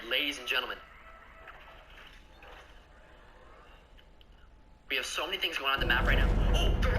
started, ladies and gentlemen. We have so many things going on the map right now. Oh,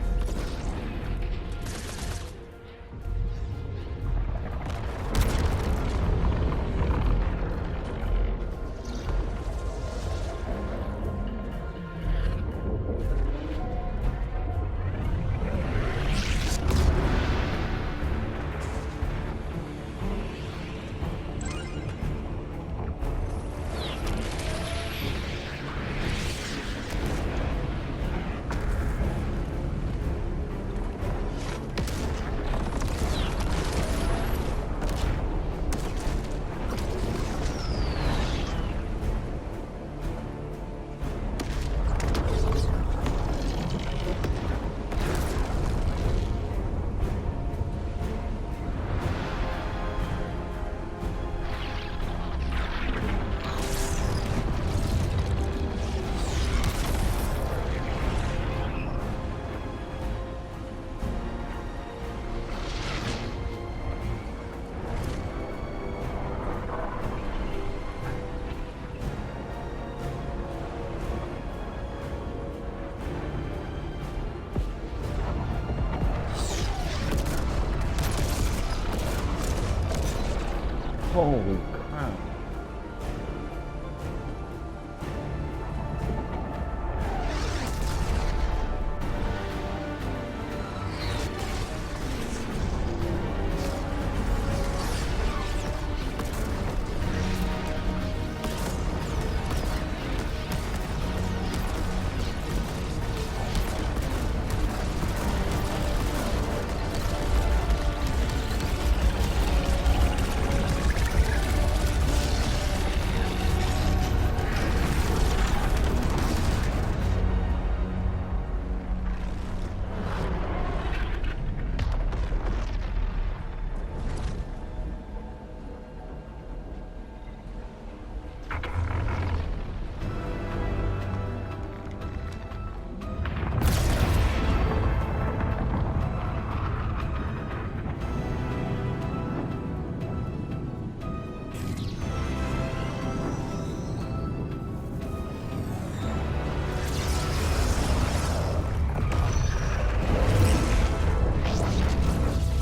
Holy crap.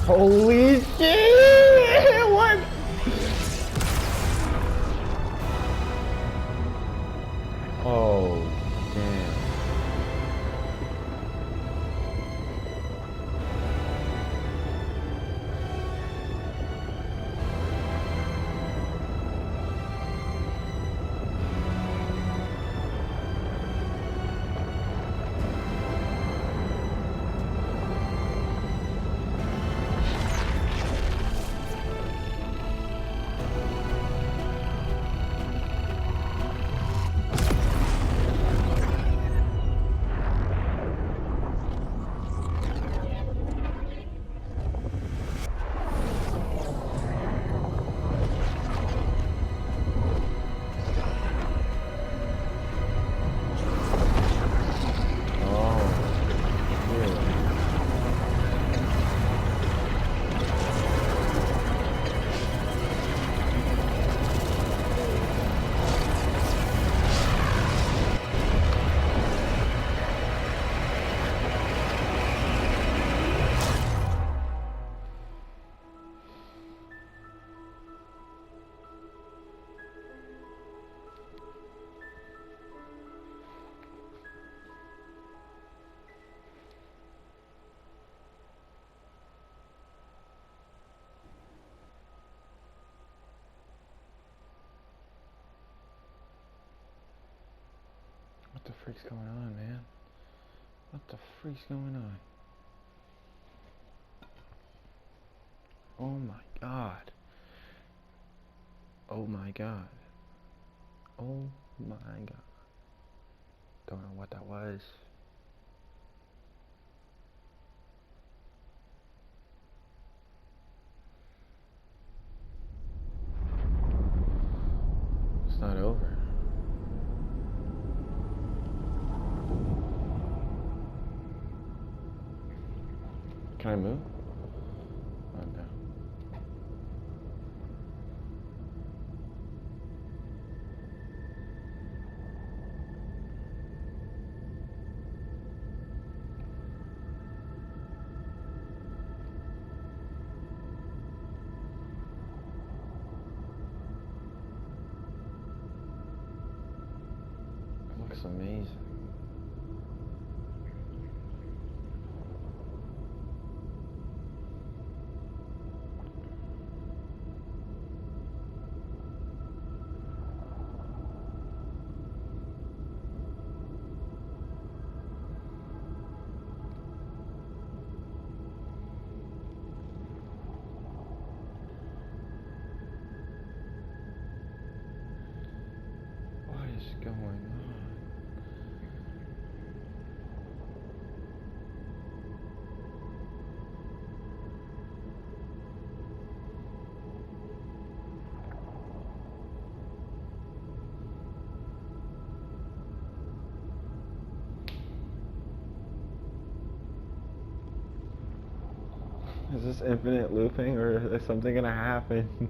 Holy shit! What? Oh, damn. What the freak's going on, man? What the freak's going on? Oh my god. Oh my god. Oh my god. Don't know what that was. It's not over. Can I move? Oh no. looks amazing. What is going on? Is this infinite looping, or is something gonna happen?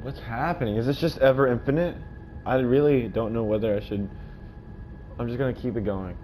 What's happening? Is this just ever infinite? I really don't know whether I should. I'm just gonna keep it going.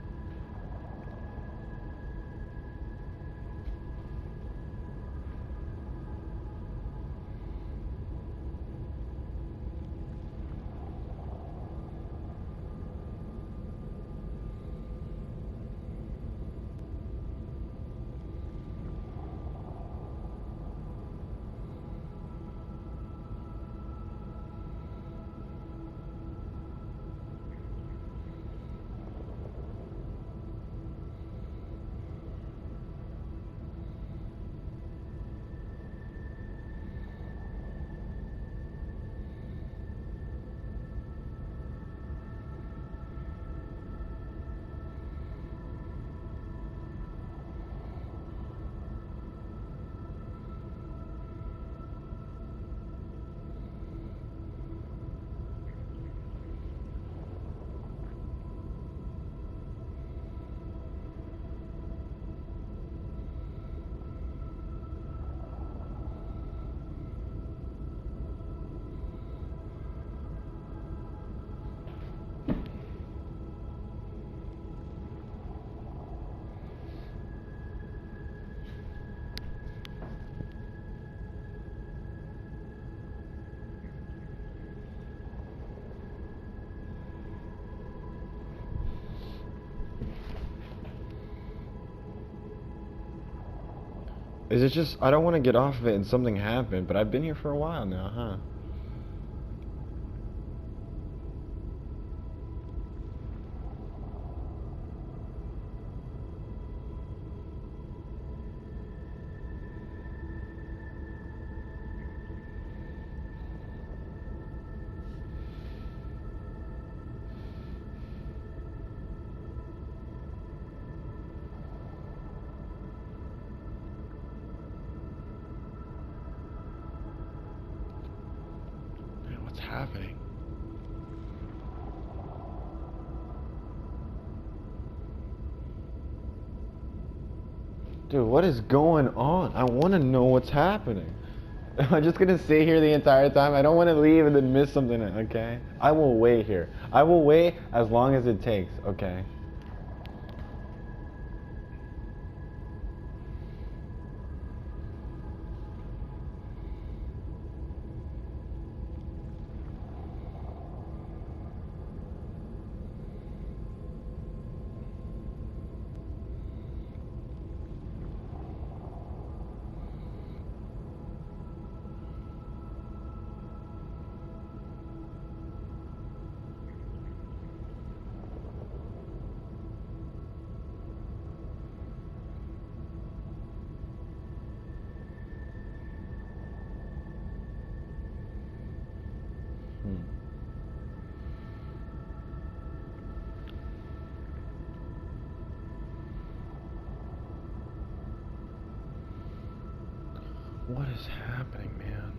Is it just I don't want to get off of it and something happened, but I've been here for a while now, huh? Man, what's happening? Dude, what is going on? I want to know what's happening. Am I just gonna stay here the entire time? I don't want to leave and then miss something, okay? I will wait here. I will wait as long as it takes, okay? What is happening, man?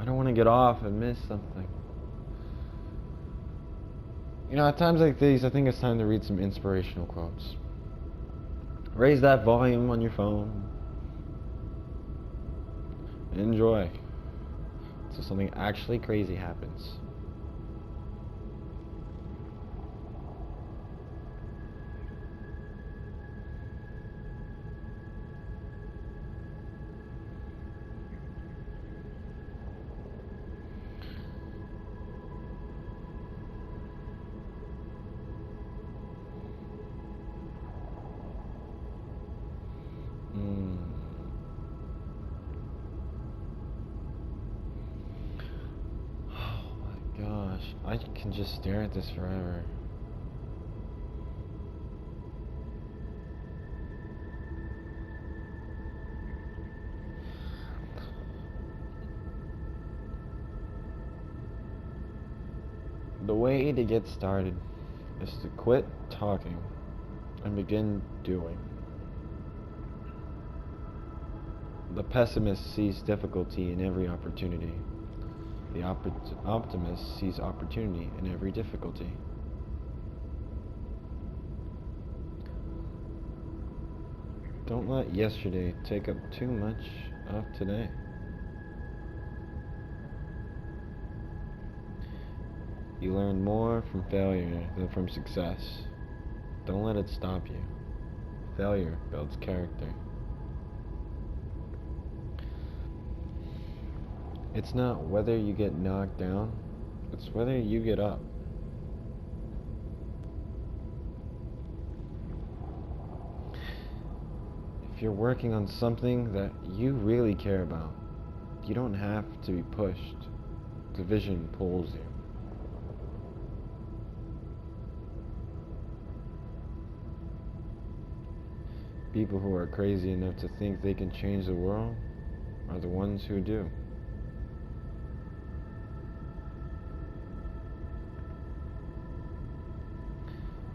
don't want to get off and miss something. You know, at times like these, I think it's time to read some inspirational quotes. Raise that volume on your phone. Enjoy. So something actually crazy happens. I can just stare at this forever. The way to get started is to quit talking and begin doing. The pessimist sees difficulty in every opportunity. The optimist sees opportunity in every difficulty. Don't let yesterday take up too much of today. You learn more from failure than from success. Don't let it stop you. Failure builds character. It's not whether you get knocked down, it's whether you get up. If you're working on something that you really care about, you don't have to be pushed. The vision pulls you. People who are crazy enough to think they can change the world are the ones who do.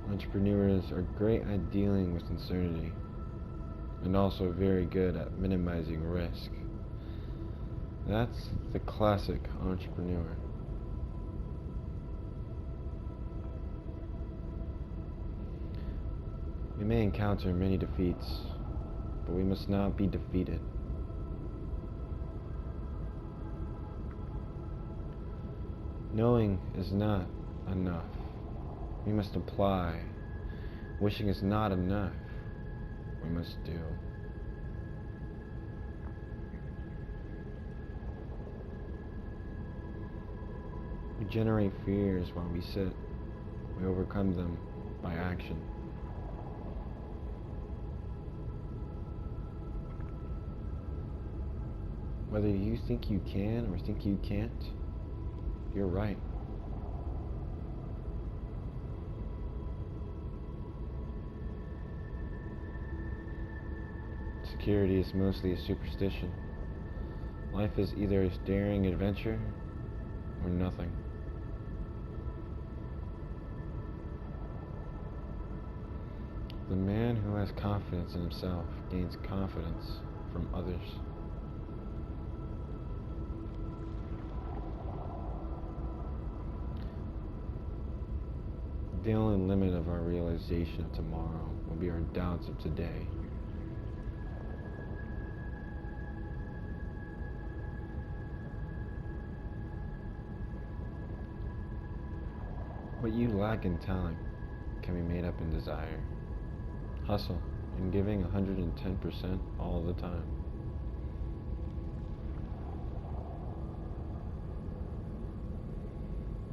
Entrepreneurs are great at dealing with uncertainty and also very good at minimizing risk. That's the classic entrepreneur. We may encounter many defeats, but we must not be defeated. Knowing is not enough. We must apply. Wishing is not enough. We must do. We generate fears while we sit. We overcome them by action. Whether you think you can or think you can't, you're right. Security is mostly a superstition. Life is either a daring adventure or nothing. The man who has confidence in himself gains confidence from others. The only limit of our realization of tomorrow will be our doubts of today. What you lack in talent can be made up in desire. Hustle and giving 110% all the time.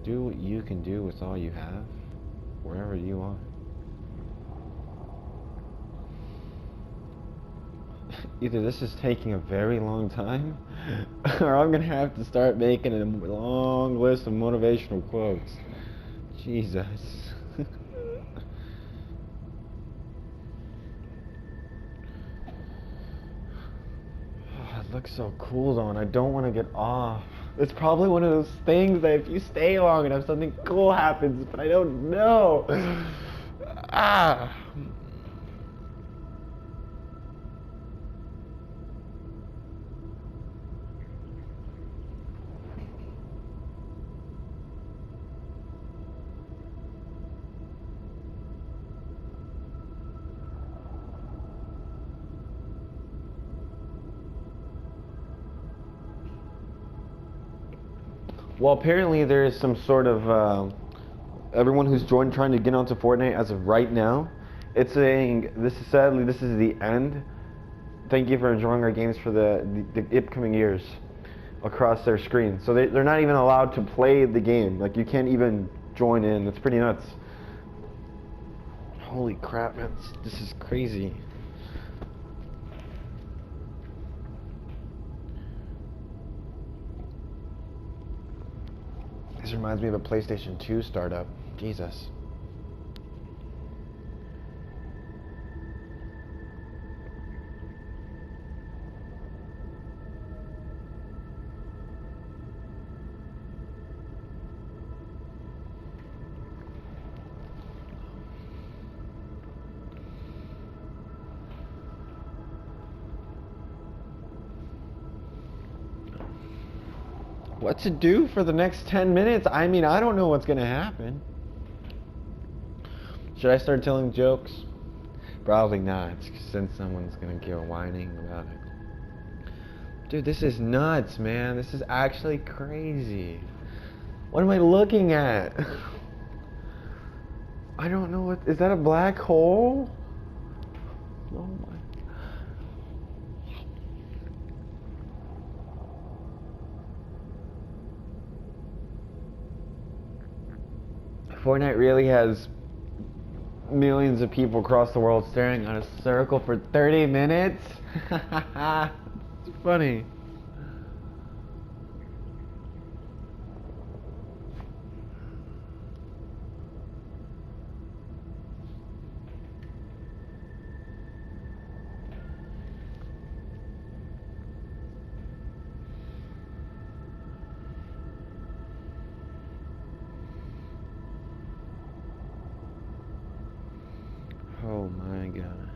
Do what you can do with all you have, wherever you are. Either this is taking a very long time, or I'm gonna have to start making a long list of motivational quotes. Jesus. Oh, it looks so cool though, and I don't want to get off. It's probably one of those things that if you stay long enough, something cool happens, but I don't know. Ah. Well, apparently there is some sort of everyone who's joined trying to get onto Fortnite as of right now. It's saying sadly this is the end. Thank you for enjoying our games for the upcoming years across their screen. So they're not even allowed to play the game. Like, you can't even join in. It's pretty nuts. Holy crap, man. This is crazy. This reminds me of a PlayStation 2 startup. Jesus. What to do for the next 10 minutes? I mean, I don't know what's gonna happen. Should I start telling jokes? Probably not, since someone's gonna go whining about it. Dude, this is nuts, man. This is actually crazy. What am I looking at? I don't know what... Is that a black hole? Oh my... Fortnite really has millions of people across the world staring at a circle for 30 minutes? It's funny. Oh my god.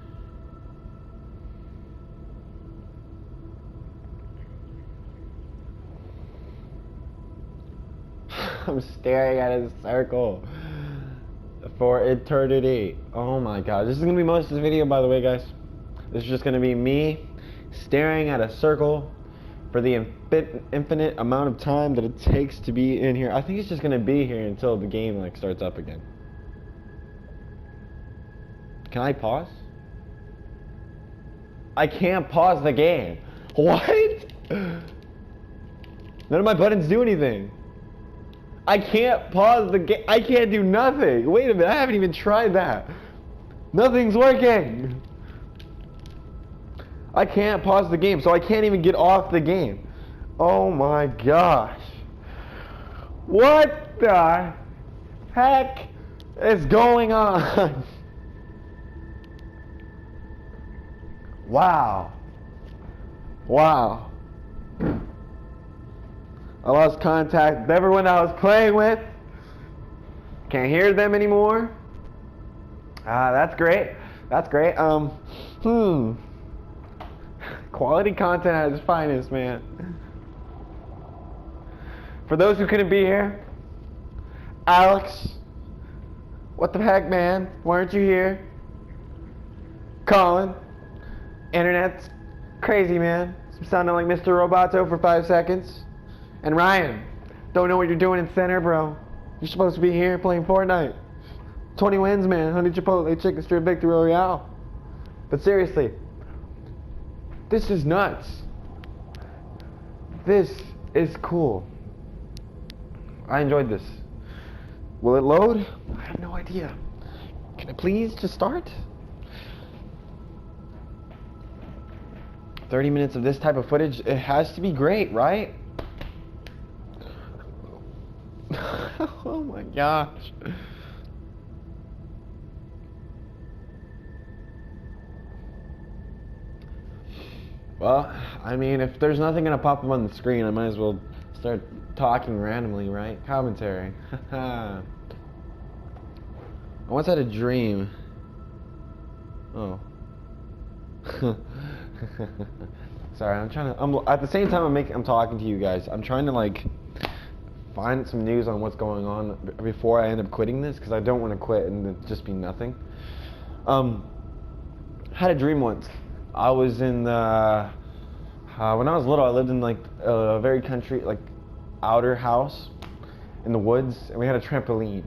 I'm staring at a circle for eternity. Oh my god. This is gonna be most of the video, by the way, guys. This is just gonna be me staring at a circle for the infinite amount of time that it takes to be in here. I think it's just gonna be here until the game like starts up again. Can I pause? I can't pause the game. What? None of my buttons do anything. I can't pause the game. I can't do nothing. Wait a minute, I haven't even tried that. Nothing's working. I can't pause the game, so I can't even get off the game. Oh my gosh. What the heck is going on? Wow. Wow. I lost contact with everyone I was playing with. Can't hear them anymore. That's great. That's great. Quality content at its finest, man. For those who couldn't be here, Alex, what the heck, man? Why aren't you here? Colin, internet's crazy, man. Sounding like Mr. Roboto for 5 seconds. And Ryan, don't know what you're doing in center, bro. You're supposed to be here playing Fortnite. 20 wins, man. Honey Chipotle chicken strip victory royale. But seriously, this is nuts. This is cool. I enjoyed this. Will it load? I have no idea. Can it please just start? 30 minutes of this type of footage, it has to be great, right? Oh my gosh. Well, I mean, if there's nothing gonna pop up on the screen, I might as well start talking randomly, right? Commentary. I once had a dream. Oh. Sorry, at the same time I'm talking to you guys, I'm trying to like find some news on what's going on before I end up quitting this, because I don't want to quit and it just be nothing. Had a dream once. I was in when I was little, I lived in like a very country, like outer house, in the woods, and we had a trampoline.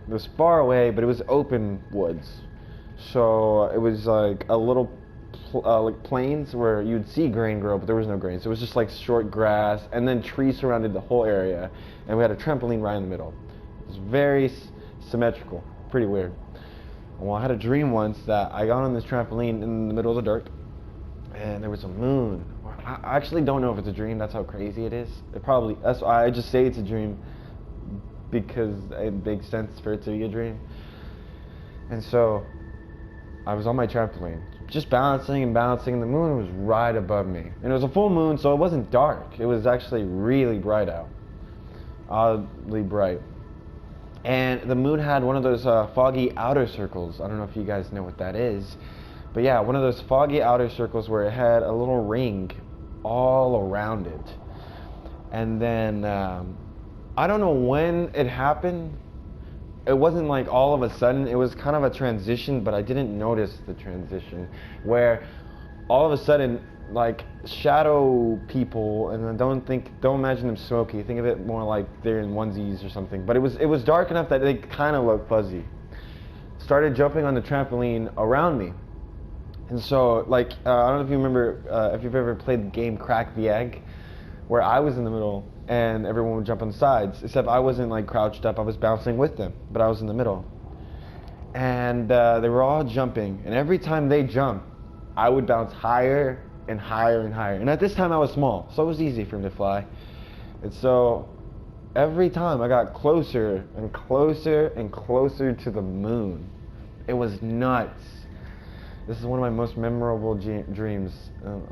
It was far away, but it was open woods. So it was like a little like plains where you'd see grain grow, but there was no grain. So it was just like short grass, and then trees surrounded the whole area, and we had a trampoline right in the middle. It was very symmetrical, pretty weird. Well, I had a dream once that I got on this trampoline in the middle of the dirt, and there was a moon. I actually don't know if it's a dream. That's how crazy it is. That's why I just say it's a dream, because it makes sense for it to be a dream. And so I was on my trampoline, just balancing and balancing, and the moon was right above me. And it was a full moon, so it wasn't dark. It was actually really bright out, oddly bright. And the moon had one of those foggy outer circles. I don't know if you guys know what that is, but yeah, one of those foggy outer circles where it had a little ring all around it. And then I don't know when it happened. It wasn't like all of a sudden. It was kind of a transition, but I didn't notice the transition where all of a sudden, like, shadow people, and don't imagine them smoky. Think of it more like they're in onesies or something. But it was dark enough that they kind of looked fuzzy. Started jumping on the trampoline around me. And so, like, I don't know if you remember, if you've ever played the game Crack the Egg, where I was in the middle and everyone would jump on the sides, except I wasn't like crouched up, I was bouncing with them, but I was in the middle. And they were all jumping, and every time they jumped, I would bounce higher and higher and higher. And at this time I was small, so it was easy for me to fly. And so every time I got closer and closer and closer to the moon. It was nuts. This is one of my most memorable dreams.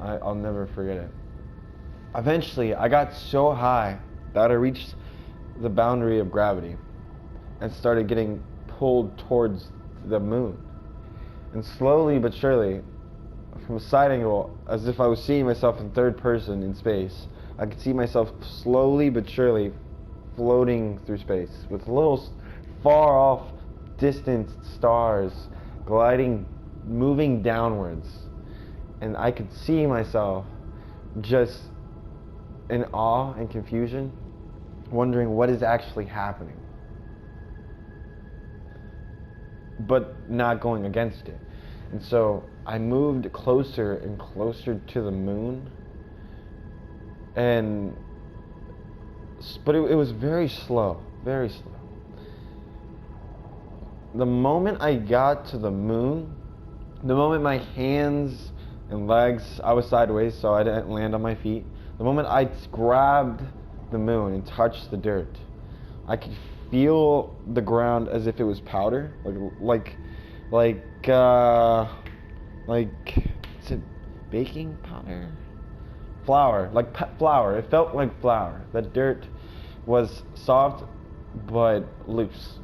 I'll never forget it. Eventually, I got so high that I reached the boundary of gravity and started getting pulled towards the moon. And slowly but surely, from a side angle, as if I was seeing myself in third person in space, I could see myself slowly but surely floating through space with little far off distant stars gliding, moving downwards. And I could see myself just in awe and confusion, wondering what is actually happening, but not going against it. And so I moved closer and closer to the moon, but it was very slow, very slow. The moment I got to the moon, the moment my hands and legs, I was sideways so I didn't land on my feet. The moment I grabbed the moon and touched the dirt, I could feel the ground as if it was powder, like is it baking powder? Flour, flour. It felt like flour. The dirt was soft but loose.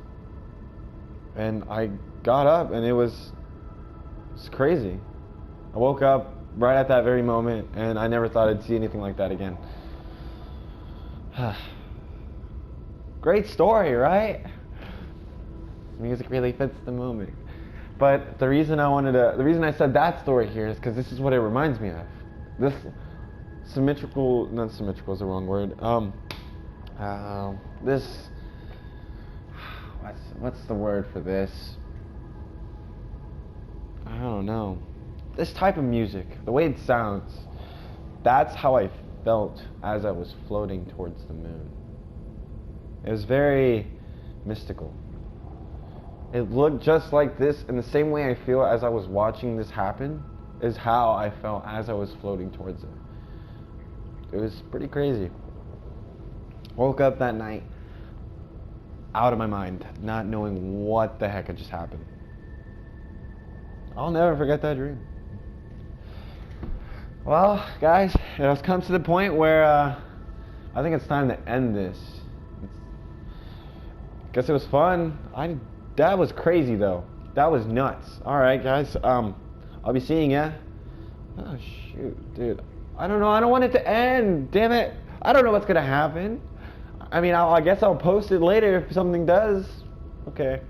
And I got up, and it's crazy. I woke up right at that very moment, and I never thought I'd see anything like that again. Great story, right? Music really fits the moment. But the reason I said that story here is because this is what it reminds me of. This not symmetrical is the wrong word. What's the word for this? I don't know. This type of music, the way it sounds, that's how I felt as I was floating towards the moon. It was very mystical. It looked just like this, in the same way I feel as I was watching this happen, is how I felt as I was floating towards it. It was pretty crazy. Woke up that night, out of my mind, not knowing what the heck had just happened. I'll never forget that dream. Well, guys, it has come to the point where I think it's time to end this. Guess it was fun. That was crazy though. That was nuts. All right, guys. I'll be seeing ya. Oh shoot, dude. I don't know. I don't want it to end. Damn it. I don't know what's gonna happen. I mean, I guess I'll post it later if something does. Okay.